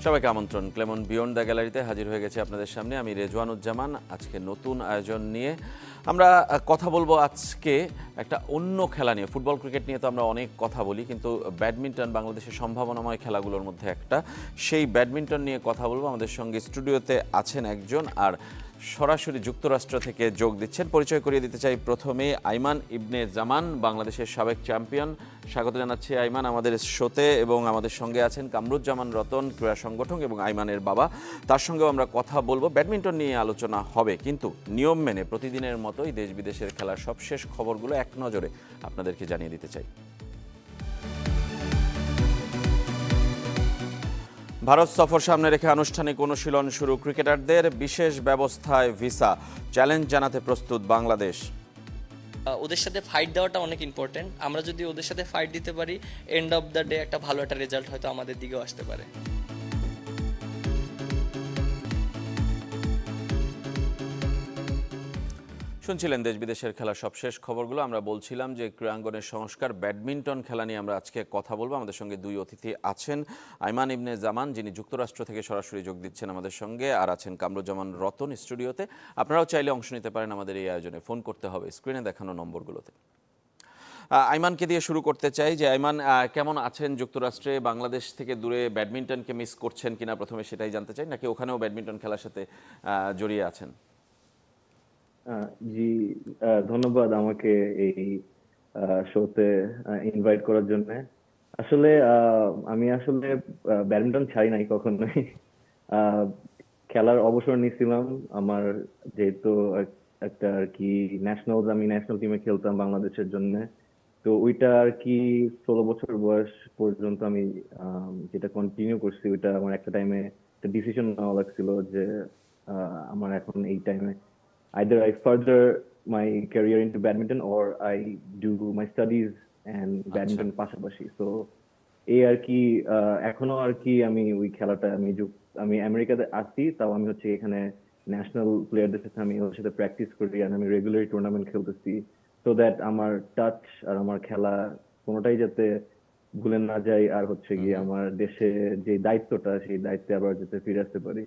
সবাইকে আমন্ত্রণ। Clemon beyond the গ্যালারিতে হাজির হয়ে গেছে আপনাদের সামনে। আমি রেজওয়ানুজ্জামান। আজকে নতুন আয়োজন নিয়ে আমরা কথা বলবো। আজকে একটা অন্য খেলা নিয়ে। ফুটবল ক্রিকেট নিয়ে তো আমরা অনেক কথা বলি, কিন্তু ব্যাডমিন্টন বাংলাদেশের সম্ভাবনাময় খেলাগুলোর মধ্যে একটা। সেই ব্যাডমিন্টন নিয়ে কথা বলবো। আমাদের সঙ্গে স্টুডিওতে আছেন একজন, আর সরাসরি যুক্তরাষ্ট্র থেকে যোগ দিচ্ছেন। পরিচয় করিয়ে দিতে চাই প্রথমে আইমান ইবনে জামান, বাংলাদেশের সাবেক চ্যাম্পিয়ন। স্বাগত জানাচ্ছি আইমান আমাদের শোতে। এবং আমাদের সঙ্গে আছেন কামরুজ্জামান রতন, ক্রীড়া সংগঠক এবং আইমানের বাবা। তার সঙ্গেও আমরা কথা বলবো। ব্যাডমিন্টন নিয়ে আলোচনা হবে, কিন্তু নিয়ম মেনে প্রতিদিনের মতোই দেশ বিদেশের খেলার সবশেষ খবরগুলো এক নজরে আপনাদেরকে জানিয়ে দিতে চাই। ভারত সফর সামনে রেখে আনুষ্ঠানিক অনুশীলন শুরু ক্রিকেটারদের। বিশেষ ব্যবস্থায় ভিসা। চ্যালেঞ্জ জানাতে প্রস্তুত বাংলাদেশ। ওদের সাথে ফাইট দেওয়াটা অনেক ইম্পর্টেন্ট। আমরা যদি ওদের সাথে ফাইট দিতে পারি, এন্ড অফ দ্য ডে একটা ভালো একটা রেজাল্ট হয়তো আমাদের দিকেও আসতে পারে। শুনছিলেন দেশ বিদেশের খেলার সবশেষ খবরগুলো। আমরা বলছিলাম যে ক্রীড়াঙ্গনের সংস্কার, ব্যাডমিন্টন খেলা নিয়ে আমরা আজকে কথা বলবো। আমাদের সঙ্গে দুই অতিথি আছেন। আইমান ইবনে জামান, যিনি যুক্তরাষ্ট্র থেকে সরাসরি যোগ দিচ্ছেন আমাদের সঙ্গে, আর আছেন কামরুজ্জামান রতন স্টুডিওতে। আপনারাও চাইলে অংশ নিতে পারেন আমাদের এই আয়োজনে। ফোন করতে হবে স্ক্রিনে দেখানো নম্বরগুলোতে। আইমানকে দিয়ে শুরু করতে চাই। যে আইমান, কেমন আছেন যুক্তরাষ্ট্রে? বাংলাদেশ থেকে দূরে ব্যাডমিন্টনকে মিস করছেন কিনা প্রথমে সেটাই জানতে চাই, নাকি ওখানেও ব্যাডমিন্টন খেলার সাথে জড়িয়ে আছেন? জি, ধন্যবাদ আমাকে এই শোতে ইনভাইট করার জন্য। আসলে আমি আসলে ব্যাডমিন্টন ছাড়ি নাই কখনোই। আহ, খেলার অবসর নিয়েছিলাম আমার, যেহেতু একটা আর কি আমি ন্যাশনাল টিমে খেলতাম বাংলাদেশের জন্য। তো ওইটা আর কি 16 বছর বয়স পর্যন্ত আমি যেটা কন্টিনিউ করছি, ওইটা আমার একটা টাইমে একটা ডিসিশন নেওয়া লাগছিল যে আমার এখন এই টাইমে either I further my career into badminton or I do my studies and আচ্ছা, badminton পাশাপাশি। তো এই আর কি এখনো আর কি আমি ওই খেলাটা আমি আমেরিকাতে আছি, তাও আমি হচ্ছে এখানে ন্যাশনাল প্লেয়ারদের সাথে আমি ওর সাথে প্র্যাকটিস করি, আর আমি রেগুলারলি টুর্নামেন্ট খেলতেছি, সো দ্যাট আমার টাচ আর আমার খেলা কোনোটাই যাতে ভুলে না যাই, আর হচ্ছে গিয়ে আমার দেশে যে দায়িত্বটা সেই দায়িত্বে আবার যাতে ফিরে আসতে পারি।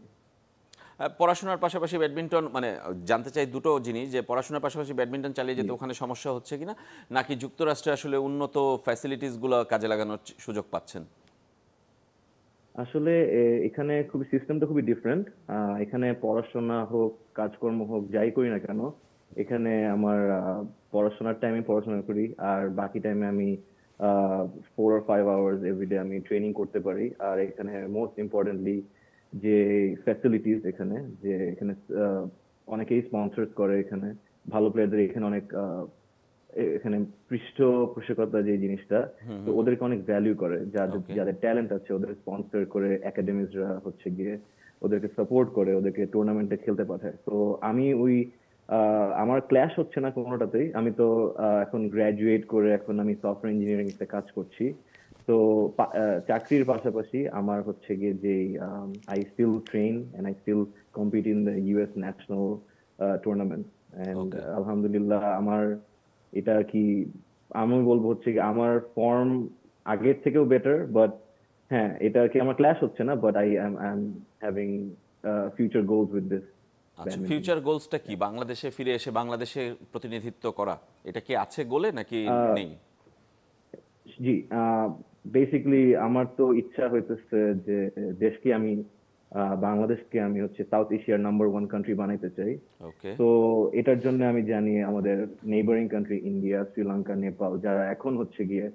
পড়াশোনার পাশাপাশি ব্যাডমিন্টন, মানে জানতে চাই দুটো জিনিস, যে পড়াশোনার পাশাপাশি ব্যাডমিন্টন চালিয়ে যেতে ওখানে সমস্যা হচ্ছে কিনা, নাকি যুক্তরাষ্ট্রে আসলে উন্নত ফ্যাসিলিটিসগুলো কাজে লাগানোর সুযোগ পাচ্ছেন? আসলে এখানে খুবই সিস্টেমটা খুবই ডিফারেন্ট। এখানে পড়াশোনা হোক, কাজকর্ম হোক, যাই করি না কেন, এখানে আমার পড়াশোনার টাইমে পড়াশোনা করি, আর বাকি টাইমে আমি 4 or 5 hours এভরিডে আমি ট্রেনিং করতে পারি। আর এখানে মোস্ট ইম্পর্টেন্টলি যে ফ্যাসিলিটিস এখানে, যে এখানে অনেকেই স্পন্সর করে, এখানে ভালো প্লেয়ারদের এখানে অনেক এখানে পৃষ্ঠপোষকতা যে জিনিসটা, তো ওদেরকে অনেক ভ্যালু করে, যাদের ওকে। যাদের ট্যালেন্ট আছে ওদের স্পন্সর করে, একাডেমিজরা হচ্ছে গিয়ে ওদেরকে সাপোর্ট করে, ওদেরকে টুর্নামেন্টে খেলতে পাঠায়। তো আমি ওই আমার ক্লাস হচ্ছে না কোনোটাতেই। আমি তো এখন গ্রাজুয়েট করে এখন আমি সফটওয়্যার ইঞ্জিনিয়ারিং এর কাজ করছি। তো চাকরির পাশাপাশি আমার হচ্ছে গিয়ে যে I still train and I still compete in the US national tournament. And okay. আলহামদুলিল্লাহ আমার এটা কি, আমি বলবো হচ্ছে কি আমার ফর্ম আগের থেকেও বেটার, বাট হ্যাঁ এটা কি আমার ক্লাস হচ্ছে না, but I am having future goals with this আচ্ছা, ব্যাডমিন্টন। ফিউচার গোলসটা কি? বাংলাদেশে ফিরে এসে বাংলাদেশে প্রতিনিধিত্ব করা, এটা কি আছে গোলে নাকি নেই? জি, বেসিক্যালি আমার তো ইচ্ছা হইতেছে যে দেশকে আমি বাংলাদেশকে আমি হচ্ছে সাউথ এশিয়ার নাম্বার 1 কান্ট্রি বানাইতে চাই। ওকে। তো এটার জন্য আমি জানি আমাদের neighbouring country India, Sri Lanka, Nepal, যারা এখন হচ্ছে গিয়ে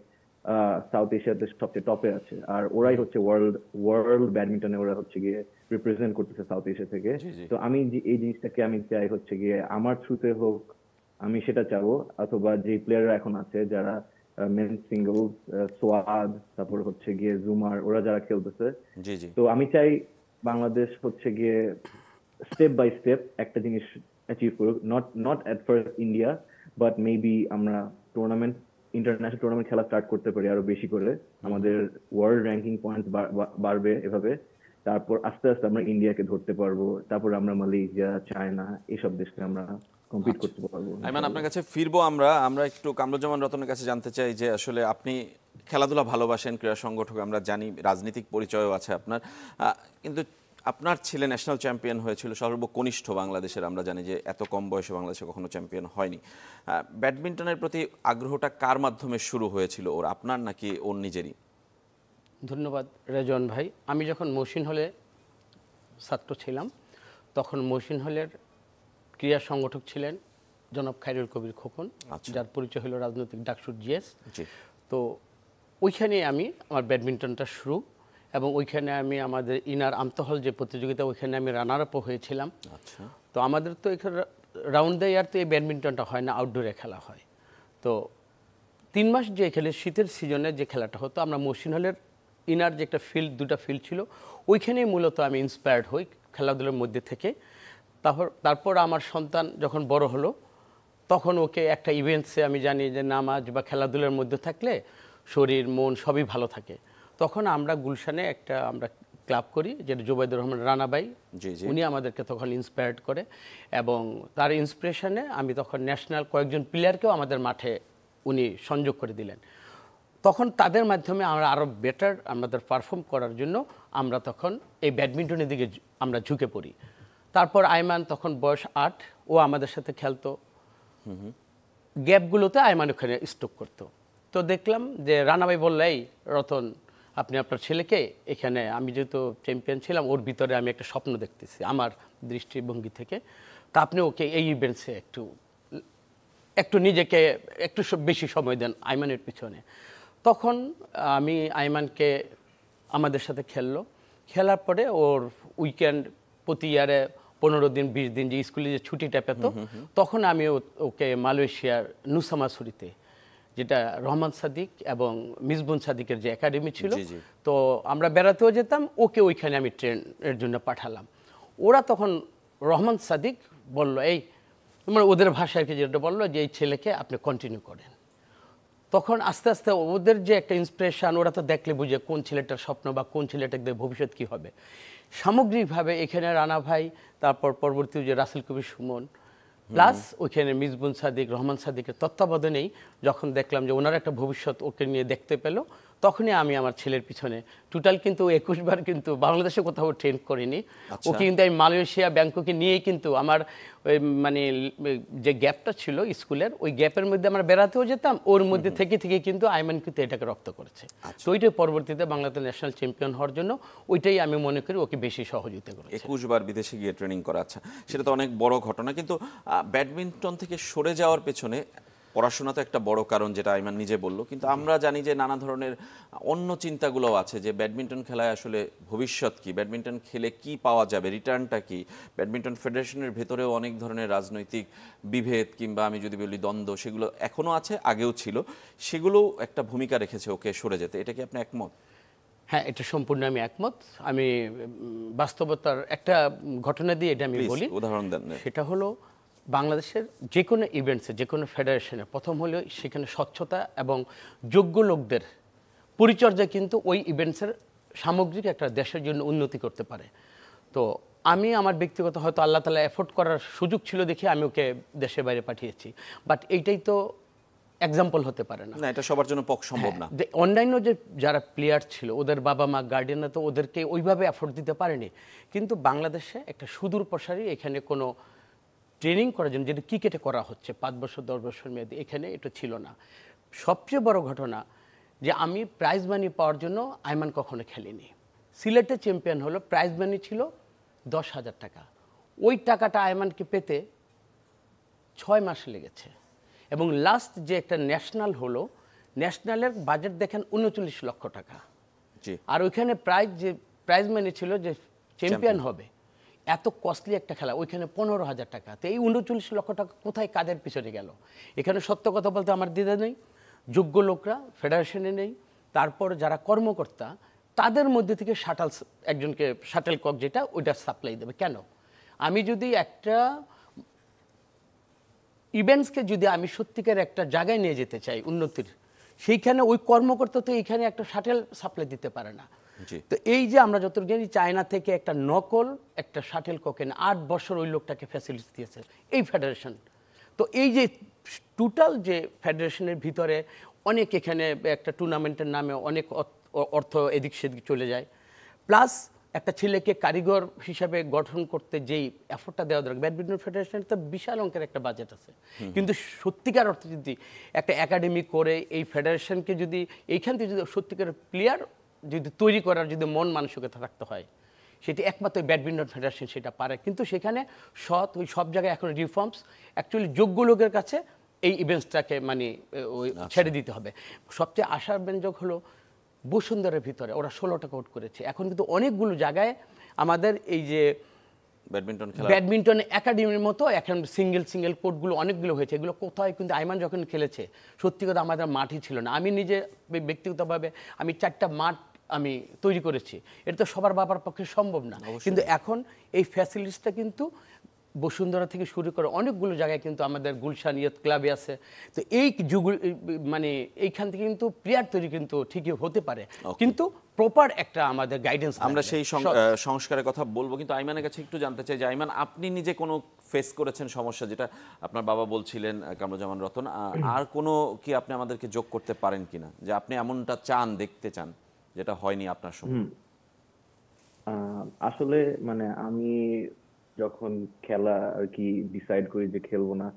সাউথ এশিয়াতে সবচেয়ে টপে আছে, আর ওরাই হচ্ছে ওয়ার্ল্ড ওয়ার্ল্ড ব্যাডমিন্টনে ওরা হচ্ছে গিয়ে রিপ্রেজেন্ট করতেছে সাউথ এশিয়া থেকে। জি, জি। তো আমি এই জিনিসটাকে আমি চাই হচ্ছে গিয়ে আমার থ্রুতে হোক, আমি সেটা চাবো। অথবা যে প্লেয়াররা এখন আছে যারা মেন সিঙ্গলস, সোয়াদ, তারপর হচ্ছে গিয়ে জুমার, ওরা যারা খেলতেছে, জি, জি। তো আমি চাই বাংলাদেশ হচ্ছে গিয়ে স্টেপ বাই স্টেপ একটা জিনিস অ্যাচিভ করুক। Not not at first India, but maybe আমরা টুর্নামেন্ট, ইন্টারন্যাশনাল টুর্নামেন্ট খেলা স্টার্ট করতে পারি আরো বেশি করে, আমাদের ওয়ার্ল্ড র্যাঙ্কিং পয়েন্ট বাড়বে এভাবে। তারপর আস্তে আস্তে আমরা ইন্ডিয়াকে ধরতে পারবো, তারপর আমরা মালয়েশিয়া, চায়না, এইসব দেশকে আমরা কম্পিট করতে পারবো। আইমান, আপনার কাছে ফিরবো আমরা আমরা একটু কামরুজ্জামান রতনের কাছে জানতে চাই যে আসলে আপনি খেলাধুলা ভালোবাসেন, ক্রীড়া সংগঠক আমরা জানি, রাজনৈতিক পরিচয়ও আছে আপনার, কিন্তু আপনার ছেলে ন্যাশনাল চ্যাম্পিয়ন হয়েছিল, সর্বকনিষ্ঠ বাংলাদেশের, আমরা জানি যে এত কম বয়সে বাংলাদেশে কখনো চ্যাম্পিয়ন হয়নি। ব্যাডমিন্টনের প্রতি আগ্রহটা কার মাধ্যমে শুরু হয়েছিল, ওর আপনার নাকি ওর নিজেরই? ধন্যবাদ রেজন ভাই। আমি যখন মহসিন হলে ছাত্র ছিলাম তখন মহসিন হলের ক্রীড়া সংগঠক ছিলেন জনাব খায়রুল কবির খোকন, যার পরিচয় হলো রাজনৈতিক ডাকসুর জিএস। তো ওইখানে আমি আমার ব্যাডমিন্টনটা শুরু, এবং ওইখানে আমি আমাদের ইনার আমতহল যে প্রতিযোগিতা ওইখানে আমি রানার আপও হয়েছিলাম। তো আমাদের তো এখানে রাউন্ড দ্য ইয়ার তো এই ব্যাডমিন্টনটা হয় না, আউটডোরে খেলা হয়। তো 3 মাস যে এখানে শীতের সিজনে যে খেলাটা হতো, আমরা মহসিন হলের ইনার যে একটা ফিল্ড, 2টা ফিল্ড ছিল, ওইখানেই মূলত আমি ইন্সপায়ার্ড হই খেলাধুলার মধ্যে থেকে। তারপর আমার সন্তান যখন বড় হলো তখন ওকে একটা ইভেন্টসে, আমি জানি যে নামাজ বা খেলাধুলার মধ্যে থাকলে শরীর মন সবই ভালো থাকে, তখন আমরা গুলশানে একটা আমরা ক্লাব করি যেটা জুবাইদুর রহমান রানাবাই, উনি আমাদেরকে তখন ইন্সপায়ার্ড করে, এবং তার ইন্সপিরেশনে আমি তখন ন্যাশনাল কয়েকজন প্লেয়ারকেও আমাদের মাঠে উনি সংযোগ করে দিলেন। তখন তাদের মাধ্যমে আমরা আরও বেটার আমাদের পারফর্ম করার জন্য আমরা তখন এই ব্যাডমিন্টনের দিকে আমরা ঝুঁকে পড়ি। তারপর আইমান তখন বয়স 8, ও আমাদের সাথে খেলতো, গ্যাপগুলোতে আইমান ওখানে স্টক করতো। তো দেখলাম যে রানাবাই বলল, এই রতন, আপনি আপনার ছেলেকে এখানে, আমি যেহেতু চ্যাম্পিয়ন ছিলাম, ওর ভিতরে আমি একটা স্বপ্ন দেখতেছি আমার দৃষ্টিভঙ্গি থেকে, তা আপনি ওকে এই ইভেন্টসে একটু নিজেকে একটু বেশি সময় দেন আইমানের পিছনে। তখন আমি আইমানকে আমাদের সাথে খেলার পরে ওর উইকেন্ড প্রতি ইয়ারে 15 দিন 20 দিন যে স্কুলে যে ছুটিটা পেত, তখন আমি ওকে মালয়েশিয়ার নুসামাসুরিতে, যেটা রহমান সাদিক এবং মিসবুন সাদিকের যে একাডেমি ছিল, তো আমরা বেড়াতেও যেতাম, ওকে ওইখানে আমি ট্রেনের জন্য পাঠালাম। ওরা তখন রহমান সাদিক বলল, এই মানে ওদের ভাষায় যেটা বললো যে এই ছেলেকে আপনি কন্টিনিউ করেন। তখন আস্তে আস্তে ওদের যে একটা ইন্সপিরেশন, ওরা তো দেখলে বুঝে কোন ছেলেটার স্বপ্ন বা কোন ছেলেটার ভবিষ্যৎ কী হবে। সামগ্রিকভাবে এখানে রানা ভাই, তারপর পরবর্তী যে রাসেল কবির সুমন, প্লাস ওইখানে মিসবুন সাদিক, রহমান সাদিকের তত্ত্বাবধানেই যখন দেখলাম যে ওনার একটা ভবিষ্যৎ ওকে নিয়ে দেখতে পেল, তখনই আমি আমার ছেলের পিছনে টোটাল কিন্তু 21 বার কিন্তু বাংলাদেশে কোথাও ট্রেন করিনি। ওকে কিন্তু আমি মালয়েশিয়া, ব্যাংককে নিয়েই কিন্তু আমার ওই মানে যে গ্যাপটা ছিল স্কুলের, ওই গ্যাপের মধ্যে আমরা বেড়াতেও যেতাম, ওর মধ্যে থেকে থেকে কিন্তু আইমান কিন্তু এটাকে রপ্ত করেছে। তো ওইটাই পরবর্তীতে বাংলাদেশ ন্যাশনাল চ্যাম্পিয়ন হওয়ার জন্য ওইটাই আমি মনে করি ওকে বেশি সহযোগিতা করেছে। 21 বার বিদেশে গিয়ে ট্রেনিং করা, আচ্ছা, সেটা তো অনেক বড় ঘটনা। কিন্তু ব্যাডমিন্টন থেকে সরে যাওয়ার পেছনে পড়াশোনা তো একটা বড় কারণ, যেটা আইমান নিজে বলল, কিন্তু আমরা জানি যে নানা ধরনের অন্য চিন্তাগুলোও আছে, যে ব্যাডমিন্টন খেলায় আসলে ভবিষ্যৎ কি, ব্যাডমিন্টন খেলে কি পাওয়া যাবে, রিটার্নটা কি। ব্যাডমিন্টন ফেডারেশনের ভেতরেও অনেক ধরনের রাজনৈতিক বিভেদ কিংবা আমি যদি বলি দ্বন্দ্ব, সেগুলো এখনও আছে, আগেও ছিল, সেগুলোও একটা ভূমিকা রেখেছে ওকে সরে যেতে। এটা কি আপনি একমত? হ্যাঁ, এটা সম্পূর্ণ আমি একমত। আমি বাস্তবতার একটা ঘটনা দিয়ে এটা আমি বলি, উদাহরণ দেন। সেটা হলো বাংলাদেশের যে কোনো ইভেন্টসে, যে কোনো ফেডারেশনে প্রথম হলো সেখানে স্বচ্ছতা এবং যোগ্য লোকদের পরিচর্যা কিন্তু ওই ইভেন্টসের সামগ্রিক একটা দেশের জন্য উন্নতি করতে পারে। তো আমি আমার ব্যক্তিগত হয়তো আল্লাহ তাআলা এফোর্ট করার সুযোগ ছিল দেখে আমি ওকে দেশের বাইরে পাঠিয়েছি, বাট এইটাই তো এক্সাম্পল হতে পারে না, এটা সবার জন্য সম্ভব না। অন্যান্য যে যারা প্লেয়ার ছিল, ওদের বাবা মা গার্ডিয়ানরা তো ওদেরকে ওইভাবে এফোর্ট দিতে পারেনি, কিন্তু বাংলাদেশে একটা সুদূর প্রসারী এখানে কোনো ট্রেনিং করার জন্য যেটা ক্রিকেটে করা হচ্ছে 5 বছর 10 বছর মেয়াদী, এখানে এটা ছিল না। সবচেয়ে বড় ঘটনা যে আমি প্রাইজ মানি পাওয়ার জন্য আইমান কখনো খেলিনি। সিলেটে চ্যাম্পিয়ন হলো, প্রাইজ মানি ছিল 10,000 টাকা। ওই টাকাটা আইমানকে পেতে 6 মাস লেগেছে, এবং লাস্ট যে একটা ন্যাশনাল হলো, ন্যাশনালের বাজেট দেখেন 39 লক্ষ টাকা, আর ওইখানে প্রাইজ মানি ছিল যে চ্যাম্পিয়ন হবে, এত কস্টলি একটা খেলা, ওইখানে 15,000 টাকা। তো এই 39 লক্ষ টাকা কোথায় কাদের পিছনে গেল? এখানে সত্য কথা বলতে আমার দ্বিধা নেই, যোগ্য লোকরা ফেডারেশনে নেই, তারপর যারা কর্মকর্তা তাদের মধ্যে থেকে একজনকে শাটেল কক যেটা ওইটা সাপ্লাই দেবে কেন? আমি যদি একটা ইভেন্টসকে যদি আমি সত্যিকার একটা জায়গায় নিয়ে যেতে চাই উন্নতির, সেইখানে ওই কর্মকর্তা তো এইখানে একটা শাটেল সাপ্লাই দিতে পারে না। তো এই যে আমরা যতটুকু জানি চায়না থেকে একটা শাটেল কোকেন 8 বছর ওই লোকটাকে ফ্যাসিলিটি দিয়েছে এই ফেডারেশন। তো এই যে টোটাল যে ফেডারেশনের ভিতরে অনেক এখানে একটা টুর্নামেন্টের নামে অনেক অর্থ এদিক সেদিক চলে যায়, প্লাস একটা ছেলেকে কারিগর হিসাবে গঠন করতে যেই এফোর্টটা দেওয়া দরকার, ব্যাডমিন্টন ফেডারেশনের তো বিশাল অঙ্কের একটা বাজেট আছে, কিন্তু সত্যিকার অর্থে যদি একটা একাডেমি করে এই ফেডারেশনকে যদি এইখান থেকে যদি সত্যিকার প্লেয়ার যদি তৈরি করার যদি মন মানসিকতা থাকতে হয়, সেটি একমাত্র ব্যাডমিন্টন ফেডারেশন সেটা পারে। কিন্তু সেখানে ওই সব জায়গায় এখন রিফর্মস অ্যাকচুয়ালি যোগ্য লোকের কাছে এই ইভেন্টসটাকে মানে ওই ছেড়ে দিতে হবে। সবচেয়ে আশাব্যঞ্জক হলো বসুন্ধরার ভিতরে ওরা 16টা কোর্ট করেছে, এখন কিন্তু অনেকগুলো জায়গায় আমাদের এই যে ব্যাডমিন্টন একাডেমির মতো এখন সিঙ্গেল কোর্টগুলো অনেকগুলো হয়েছে, এগুলো কোথায় কিন্তু আইমান যখন খেলেছে সত্যি কথা আমাদের মাঠই ছিল না। আমি নিজে ব্যক্তিগতভাবে আমি 4টা মাঠ আমি তৈরি করেছি, এটা তো সবার বাবার পক্ষে সম্ভব না, কিন্তু এখন এই ফ্যাসিলিটিসটা কিন্তু বসুন্ধরা থেকে শুরু করে অনেকগুলো জায়গায় কিন্তু আমাদের গুলশান ইয়ুথ ক্লাবে আছে। তো এই যুগ মানে এইখান থেকে কিন্তু প্লেয়ার তৈরি কিন্তু ঠিকই হতে পারে, কিন্তু প্রপার একটা আমাদের গাইডেন্স। আমরা সেই সংস্কারের কথা বলবো, কিন্তু আইমানের কাছে একটু জানতে চাই যে আইমান, আপনি নিজে কোনো ফেস করেছেন সমস্যা, যেটা আপনার বাবা বলছিলেন কামরুজ্জামান রতন, আর কোনো কি আপনি আমাদেরকে যোগ করতে পারেন কিনা যে আপনি এমনটা চান, দেখতে চান যেটা হয়নি আপনার সময়? আসলে মানে আমি যখন খেলা আর কি ডিসাইড করি যে খেলবো না,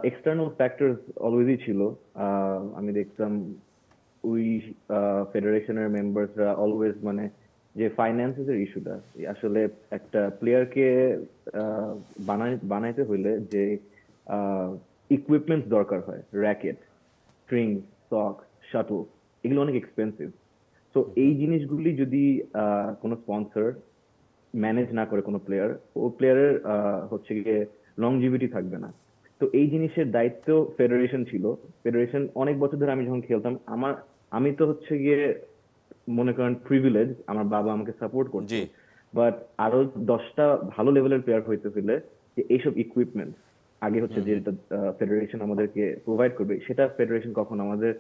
এক্সটার্নাল ফ্যাক্টরস অলওয়েজই ছিল। আমি দেখতাম ওই ফেডারেশনের মেম্বারসরা অলওয়েজ মানে যে ফাইন্যান্সের ইস্যুটা, আসলে একটা প্লেয়ারকে বানাইতে হইলে যে ইকুইপমেন্টস দরকার হয়, র্যাকেট, স্ট্রিং, সক, শাটল, এগুলো অনেক এক্সপেন্সিভ। তো এই জিনিসগুলি যদি কোনো স্পন্সর ম্যানেজ না করে কোনো প্লেয়ার, ও প্লেয়ারের হচ্ছে গিয়ে লংজিভিটি থাকবে না। তো এই জিনিসের দায়িত্ব ফেডারেশন ছিল। ফেডারেশন অনেক বছর ধরে আমি যখন খেলতাম, আমি তো হচ্ছে গিয়ে মনে করেন প্রিভিলেজ, আমার বাবা আমাকে সাপোর্ট করছে, বাট আরো 10টা ভালো লেভেলের প্লেয়ার হইতে হইলে যে এইসব ইকুইপমেন্ট আগে হচ্ছে যেটা ফেডারেশন আমাদেরকে প্রোভাইড করবে, সেটা ফেডারেশন কখন আমাদের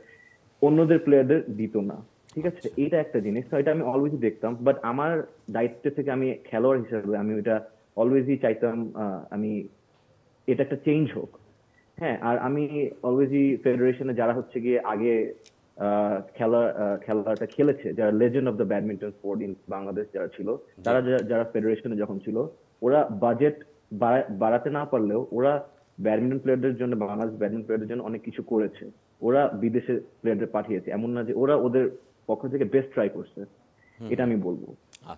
অন্যদের প্লেয়ারদের দিত না। ঠিক আছে, এটা একটা জিনিস, তো এটা আমি অলওয়েজই দেখতাম। বাট আমার দায়িত্ব থেকে আমি খেলোয়াড় হিসেবে আমি ওইটা অলওয়েজই চাইতাম আমি এটা একটা চেঞ্জ হোক। হ্যাঁ, আর আমি অলওয়েজই ফেডারেশনে যারা হচ্ছে গিয়ে আগে খেলাটা খেলেছে, যারা legend of the badminton sport in Bangladesh যারা ছিল, তারা যারা ফেডারেশনে যখন ছিল, ওরা বাজেট বাড়াতে না পারলেও ওরা ব্যাডমিন্টন প্লেয়ারদের জন্য, বাংলাদেশ ব্যাডমিন্টন প্লেয়ারদের জন্য অনেক কিছু করেছে। ওরা বিদেশে প্লেয়ারদের পাঠিয়েছে, এমন না যে ওরা ওদের পক্ষ থেকে বেস্ট ট্রাই করছে, এটা আমি বলবো।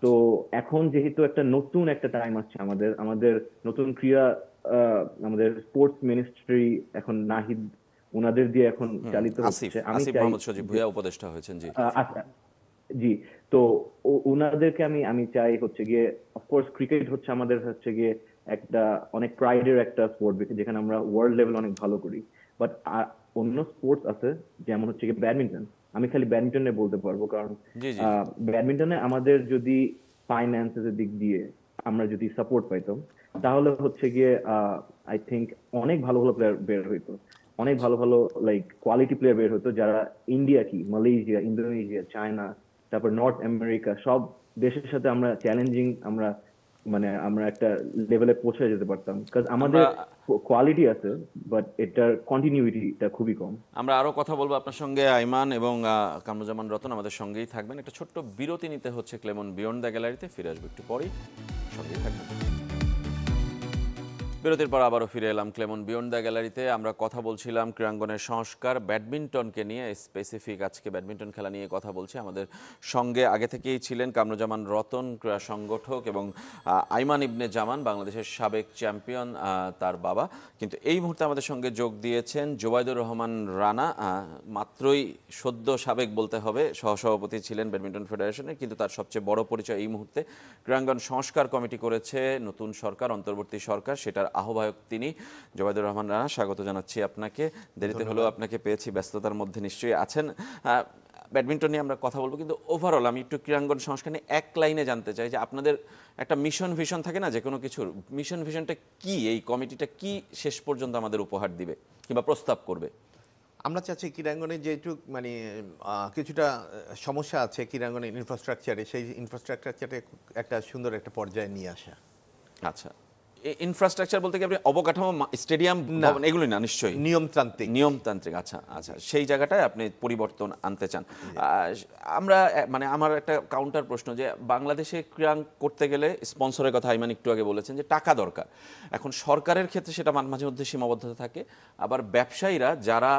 তো এখন যেহেতু নতুন একটা টাইম আসছে, আমাদের নতুন ক্রীড়া আমাদের স্পোর্টস মিনিস্ট্রি এখন নাহিদ ওনাদের দিয়ে এখন চালিত হচ্ছে। আমি উপদেষ্টা হয়েছেন জি, তো ওনাদেরকে আমি চাই হচ্ছে গিয়ে, অফকোর্স ক্রিকেট হচ্ছে আমাদের হচ্ছে গিয়ে একটা অনেক প্রাইডের একটা স্পোর্ট, যেখানে আমরা ওয়ার্ল্ড লেভেল অনেক ভালো করি, বাট অন্য স্পোর্টস আছে যেমন হচ্ছে গিয়ে ব্যাডমিন্টন। আমি খালি ব্যাডমিন্টনে বলতে পারবো, কারণ ব্যাডমিন্টনে আমাদের যদি ফাইন্যান্সের দিক দিয়ে আমরা যদি সাপোর্ট পাইতাম, তাহলে হচ্ছে গিয়ে আই থিঙ্ক অনেক ভালো ভালো প্লেয়ার বের হইতো, অনেক ভালো ভালো লাইক কোয়ালিটি প্লেয়ার বের হইতো, যারা ইন্ডিয়া কি মালয়েশিয়া, ইন্দোনেশিয়া, চায়না, তারপর নর্থ আমেরিকা, সব দেশের সাথে আমরা চ্যালেঞ্জিং আমরা একটা লেভেলে পৌঁছে যেতে পারতাম, কারণ আমাদের কোয়ালিটি আছে, বাট এটার কন্টিনিউইটিটা খুবই কম। আমরা আরো কথা বলবো আপনার সঙ্গে আইমান এবং কামরুজ্জামান রতন আমাদের সঙ্গেই থাকবেন। একটা ছোট্ট বিরতি নিতে হচ্ছে ক্লেমন বিয়ন্ড দ্য গ্যালারিতে, ফিরে আসবো একটু পরেই, সঙ্গেই থাকবেন। বিরতির পর আবারও ফিরে এলাম ক্লেমন বিয়ন্ড দ্য গ্যালারিতে। আমরা কথা বলছিলাম ক্রীড়াঙ্গনের সংস্কার, ব্যাডমিন্টনকে নিয়ে, স্পেসিফিক আজকে ব্যাডমিন্টন খেলা নিয়ে কথা বলছি। আমাদের সঙ্গে আগে থেকেই ছিলেন কামরুজ্জামান রতন, ক্রীড়া সংগঠক, এবং আইমান ইবনে জামান, বাংলাদেশের সাবেক চ্যাম্পিয়ন তার বাবা। কিন্তু এই মুহূর্তে আমাদের সঙ্গে যোগ দিয়েছেন জোবাইদুর রহমান রানা, মাত্রই সদ্য সাবেক বলতে হবে, সহসভাপতি ছিলেন ব্যাডমিন্টন ফেডারেশনের, কিন্তু তার সবচেয়ে বড় পরিচয় এই মুহূর্তে ক্রীড়াঙ্গন সংস্কার কমিটি করেছে নতুন সরকার, অন্তর্বর্তী সরকার, সেটার আহ্বায়ক তিনি। জোবাইদুর রহমান রানা, স্বাগত জানাচ্ছি আপনাকে। দেরিতে হলেও আপনাকে পেয়েছি, ব্যস্ততার মধ্যে নিশ্চয়ই আছেন। ব্যাডমিন্টন নিয়ে আমরা কথা বলবো, কিন্তু ওভারঅল আমি একটু ক্রীড়াঙ্গন সংস্কার নিয়ে এক লাইনে জানতে চাই যে আপনাদের একটা মিশন ভিশন থাকে না যে কোনো কিছুর, মিশন ভিশনটা কি, এই কমিটিটা কি শেষ পর্যন্ত আমাদের উপহার দিবে কিংবা প্রস্তাব করবে? আমরা চাচ্ছি ক্রীড়াঙ্গনে যেটুক কিছুটা সমস্যা আছে ক্রীড়াঙ্গনের ইনফ্রাস্ট্রাকচারে, সেই ইনফ্রাস্ট্রাকচারটা একটা সুন্দর একটা পর্যায়ে নিয়ে আসা। আচ্ছা, ইনফ্রাস্ট্রাকচার বলতে কি আপনি অবকাঠামো স্টেডিয়াম এগুলো না নিশ্চয়ই নিয়মতান্ত্রিক। নিয়মতান্ত্রিক, আচ্ছা আচ্ছা, সেই জায়গাটায় আপনি পরিবর্তন আনতে চান। আমরা মানে আমার একটা কাউন্টার প্রশ্ন, যে বাংলাদেশে ক্রীড়া করতে গেলে স্পন্সরের কথা আইমান একটু আগে বলেছেন যে টাকা দরকার। এখন সরকারের ক্ষেত্রে সেটা মাঝে মধ্যে সীমাবদ্ধতা থাকে, আবার ব্যবসায়ীরা যারা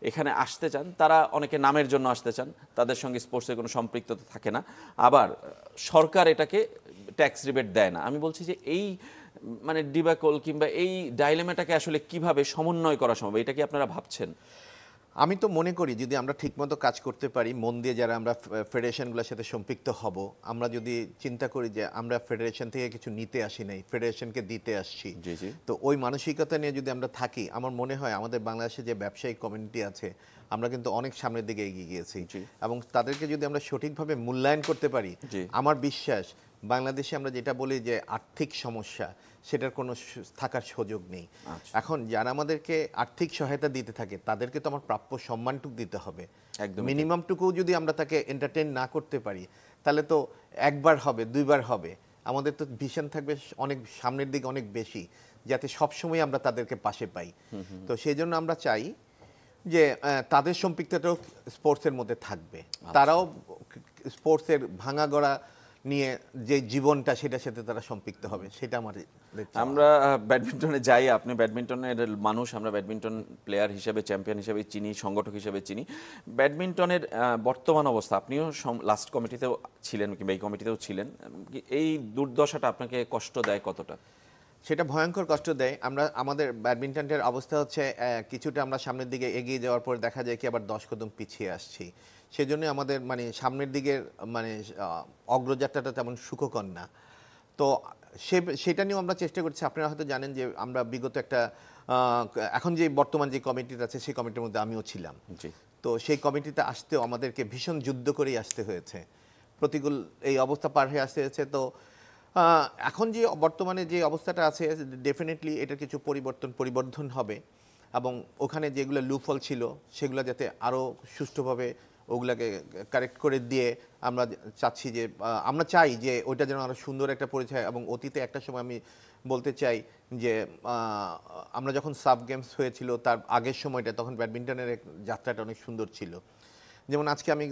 এখানে আসতে চান তারা অনেকে নামের জন্য আসতে চান, তাদের সঙ্গে স্পোর্টসের কোনো সম্পৃক্ততা থাকে না, আবার সরকার এটাকে ট্যাক্স রিবেট দেয় না। আমি বলছি যে এই মানে ডিবাকল কিংবা এই ডাইলেমাটাকে আসলে কিভাবে সমন্বয় করা সম্ভব, এটা কি আপনারা ভাবছেন? আমি তো মনে করি যদি আমরা ঠিকমতো কাজ করতে পারি, মন দিয়ে যারা আমরা ফেডারেশনগুলোর সাথে সম্পৃক্ত হব, আমরা যদি চিন্তা করি যে আমরা ফেডারেশন থেকে কিছু নিতে আসি নাই, ফেডারেশনকে দিতে আসছি, জি জি, তো ওই মানসিকতা নিয়ে যদি আমরা থাকি, আমার মনে হয় আমাদের বাংলাদেশে যে ব্যবসায়িক কমিউনিটি আছে আমরা কিন্তু অনেক সামনের দিকে এগিয়ে গিয়েছি, এবং তাদেরকে যদি আমরা সঠিকভাবে মূল্যায়ন করতে পারি, আমার বিশ্বাস বাংলাদেশে আমরা যেটা বলি যে আর্থিক সমস্যা, সেটার কোনো থাকার সুযোগ নেই। এখন যারা আমাদেরকে আর্থিক সহায়তা দিতে থাকে তাদেরকে তো আমার প্রাপ্য সম্মানটুকু দিতে হবে, একদম মিনিমামটুকু যদি আমরা তাকে এন্টারটেইন না করতে পারি তাহলে তো একবার হবে, দুইবার হবে, আমাদের তো ভিশন থাকবে অনেক সামনের দিকে অনেক বেশি, যাতে সবসময় আমরা তাদেরকে পাশে পাই। তো সেই জন্য আমরা চাই যে তাদের সম্পৃক্ততাও স্পোর্টসের মধ্যে থাকবে, তারাও স্পোর্টসের ভাঙা গড়া নিয়ে যে জীবনটা সেটার সাথে তারা সম্পৃক্ত হবে, সেটা আমার। আমরা ব্যাডমিন্টনে যাই, আপনি ব্যাডমিন্টনের মানুষ, আমরা ব্যাডমিন্টন প্লেয়ার হিসেবে, চ্যাম্পিয়ন হিসেবে চিনি, সংগঠক হিসেবে চিনি। ব্যাডমিন্টনের বর্তমান অবস্থা, আপনিও লাস্ট কমিটিতেও ছিলেন কিংবা এই কমিটিতেও ছিলেন, এই দুর্দশাটা আপনাকে কষ্ট দেয় কতটা? সেটা ভয়ঙ্কর কষ্ট দেয়। আমরা আমাদের ব্যাডমিন্টনের অবস্থা হচ্ছে কিছুটা আমরা সামনের দিকে এগিয়ে যাওয়ার পর দেখা যায় কি আবার 10 কদম পিছিয়ে আসছি, সেজন্য আমাদের মানে সামনের দিকের মানে অগ্রযাত্রাটা তেমন সুখকর না। তো সেটা নিয়েও আমরা চেষ্টা করছি। আপনারা হয়তো জানেন যে আমরা বিগত একটা এখন যে বর্তমান যে কমিটিটা আছে সেই কমিটির মধ্যে আমিও ছিলাম, তো সেই কমিটিতে আসতেও আমাদেরকে ভীষণ যুদ্ধ করেই আসতে হয়েছে, প্রতিকূল এই অবস্থা পার হয়ে আসতে হয়েছে। তো এখন যে বর্তমানে যে অবস্থাটা আছে ডেফিনেটলি এটার কিছু পরিবর্ধন হবে, এবং ওখানে যেগুলো লুফল ছিল সেগুলো যাতে আরও সুষ্ঠুভাবে ওগুলাকে কারেক্ট করে দিয়ে আমরা চাচ্ছি যে আমরা চাই যে ওইটা যেন আরও সুন্দর একটা পরিচয়। এবং অতীতে একটা সময় আমি বলতে চাই যে আমরা যখন সাব গেমস হয়েছিল তার আগের সময়টা, তখন ব্যাডমিন্টনের যাত্রাটা অনেক সুন্দর ছিল। যেমন আজকে আমি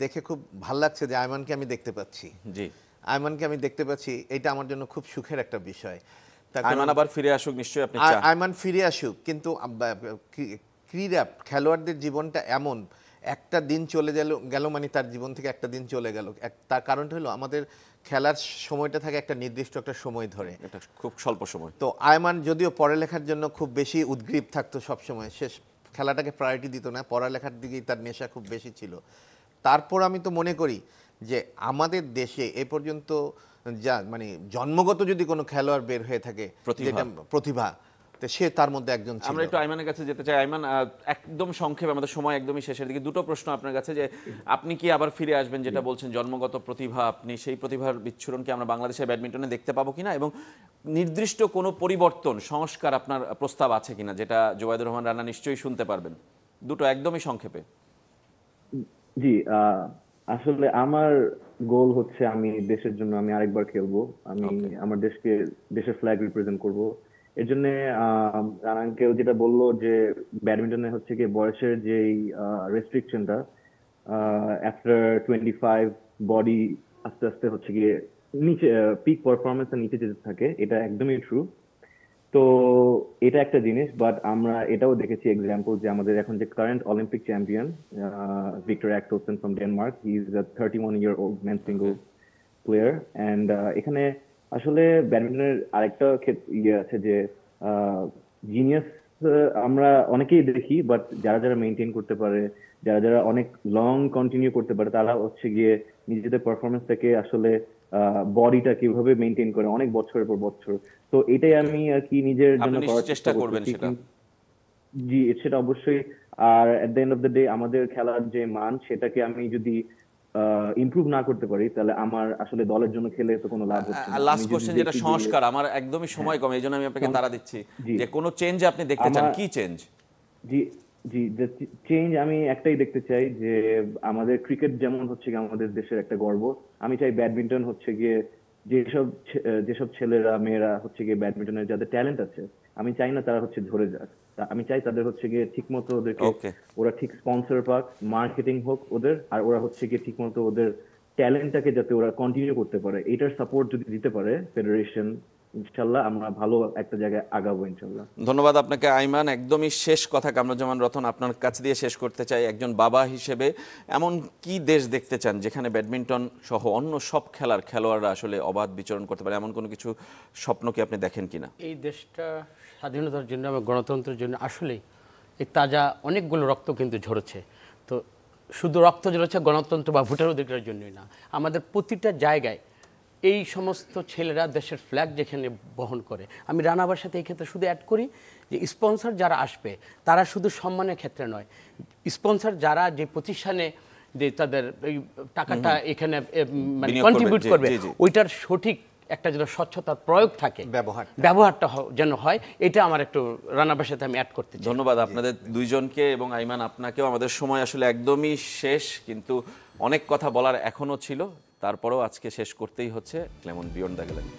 দেখে খুব ভাল লাগছে যে আয়মানকে আমি দেখতে পাচ্ছি, আয়মানকে আমি দেখতে পাচ্ছি, এটা আমার জন্য খুব সুখের একটা বিষয়। আয়মান আবার ফিরে আসুক, নিশ্চয়ই আপনি চান আয়মান ফিরে আসুক, কিন্তু ক্রীড়া খেলোয়াড়দের জীবনটা এমন, একটা দিন চলে গেল মানে তার জীবন থেকে একটা দিন চলে গেল। তার কারণটা হলো আমাদের খেলার সময়টা থাকে একটা নির্দিষ্ট একটা সময় ধরে, এটা খুব স্বল্প সময়। তো আয়মান যদিও পড়ালেখার জন্য খুব বেশি উদ্গ্রীব থাকতো সবসময়, সে খেলাটাকে প্রায়োরিটি দিত না, পড়ালেখার দিকেই তার নেশা খুব বেশি ছিল। তারপর আমি তো মনে করি যে আমাদের দেশে এ পর্যন্ত যা মানে জন্মগত যদি কোনো খেলোয়াড় বের হয়ে থাকে যেটা প্রতিভা, তো সে তার মধ্যে একজন ছিল। আমরা একটু আয়মানের কাছে যেতে চাই। আয়মান, একদম সংক্ষেপে, আমাদের সময় একদমই শেষের দিকে, দুটো প্রশ্ন আপনার কাছে, যে আপনি কি আবার ফিরে আসবেন, যেটা বলছেন জন্মগত প্রতিভা, আপনি সেই প্রতিভার বিচ্ছুরণ কি আমরা বাংলাদেশের ব্যাডমিন্টনে দেখতে পাবো কিনা, এবং নির্দিষ্ট কোনো পরিবর্তন সংস্কার আপনার প্রস্তাব আছে কিনা, যেটা জুবাইদুর রহমান রানা নিশ্চয়ই শুনতে পারবেন? দুটো একদমই সংক্ষেপে। জি, আসলে আমার গোল হচ্ছে আমি দেশের জন্য আমি আরেকবার খেলবো, আমি আমার দেশের ফ্ল্যাগ রিপ্রেজেন্ট করব। এর জন্য রানাঙ্কেও যেটা বললো যে ব্যাডমিন্টনে হচ্ছে কি বয়সের যেই রেস্ট্রিকশনটা, আফটার 25 বডি আস্তে আস্তে হচ্ছে গিয়ে নিচে পিক পারফরমেন্স নিচে যেতে থাকে, এটা একদমই ট্রু। তো এটা একটা জিনিস, বাট আমরা এটাও দেখেছি এক্সাম্পল যে আমাদের এখন যে current Olympic champion Viktor Axelsen from Denmark, he is a 31-year-old men single player. And এখানে আসলে ব্যাডমিন্টনের আরেকটা ইয়ে আছে যে জিনিয়াস আমরা অনেকেই দেখি, বাট যারা যারা মেনটেন করতে পারে, যারা যারা অনেক লং কন্টিনিউ করতে পারে, তারা হচ্ছে গিয়ে নিজেদের পারফরমেন্সটাকে আসলে বডিটা কিভাবে মেনটেন করে অনেক বছরের পর বছর। তো এটাই আমি আর কি নিজের জন্য করার চেষ্টা করবেন সেটা। জি, সেটা অবশ্যই। আর at the end of the day আমাদের খেলার যে মান, সেটাকে আমি যদি ইমপ্রুভ না করতে পারি তাহলে আমার আসলে দলের জন্য খেলে তো কোনো লাভ হচ্ছে না। লাস্ট কোশ্চেন, যেটা সংস্কার, আমার একদমই সময় কম, এইজন্য আমি আপনাকে তাড়া দিচ্ছি, যে কোন চেঞ্জ আপনি দেখতে চান, কি চেঞ্জ? জি জি, চেঞ্জ আমি একটাই দেখতে চাই যে আমাদের ক্রিকেট যেমন হচ্ছে গিয়ে আমাদের দেশের একটা গর্ব, আমি চাই ব্যাডমিন্টন হচ্ছে গিয়ে যেসব ছেলেরা মেয়েরা হচ্ছে গিয়ে ব্যাডমিন্টনের যাদের ট্যালেন্ট আছে, আমি চাই না তারা হচ্ছে ঝরে যাক। আমি চাই তাদের হচ্ছে গিয়ে ঠিক মতো ওদেরকে, Okay. ওরা ঠিক স্পন্সর পাক, মার্কেটিং হোক ওদের, আর ওরা হচ্ছে গিয়ে ঠিক মতো ওদের ট্যালেন্টটাকে যাতে ওরা কন্টিনিউ করতে পারে, এটার সাপোর্ট যদি দিতে পারে ফেডারেশন, ইনশাল্লাহ আমরা ভালো একটা জায়গায় আগাবো ইনশাল্লাহ। ধন্যবাদ আপনাকে আইমান। একদমই শেষ কথা কামরুজ্জামান রতন, আপনার কাছ দিয়ে শেষ করতে চাই, একজন বাবা হিসেবে এমন কি দেশ দেখতে চান যেখানে ব্যাডমিন্টন সহ অন্য সব খেলার খেলোয়াড়রা আসলে অবাধ বিচরণ করতে পারে, এমন কোনো কিছু স্বপ্ন কি আপনি দেখেন কিনা? এই দেশটা স্বাধীনতার জন্য এবং গণতন্ত্রের জন্য আসলেই এই তাজা অনেকগুলো রক্ত কিন্তু ঝরেছে। তো শুধু রক্ত ঝরেছে গণতন্ত্র বা ভোটার অধিকারের জন্যই না, আমাদের প্রতিটা জায়গায় এই সমস্ত ছেলেরা দেশের ফ্ল্যাগ যেখানে বহন করে। আমি রানাবার সাথে এই ক্ষেত্রে শুধু অ্যাড করি যে স্পন্সর যারা আসবে তারা শুধু সম্মানের ক্ষেত্রে নয়, স্পন্সর যারা যে প্রতিষ্ঠানে যে তাদের এই টাকাটা এখানে মানে বিনিয়োগ করবে, কন্ট্রিবিউট জি, করবে, জি, জি। ওইটার সঠিক একটা যেন স্বচ্ছতার প্রয়োগ থাকে, ব্যবহারটা যেন হয়, এটা আমার একটু রানাবার সাথে আমি অ্যাড করতে চাই। ধন্যবাদ আপনাদের দুইজনকে এবং আইমান আপনাকেও। আমাদের সময় আসলে একদমই শেষ, কিন্তু অনেক কথা বলার এখনো ছিল, তারপরেও আজকে শেষ করতেই হচ্ছে ক্লেমন বিয়ন্ড দ্য গ্যালারি।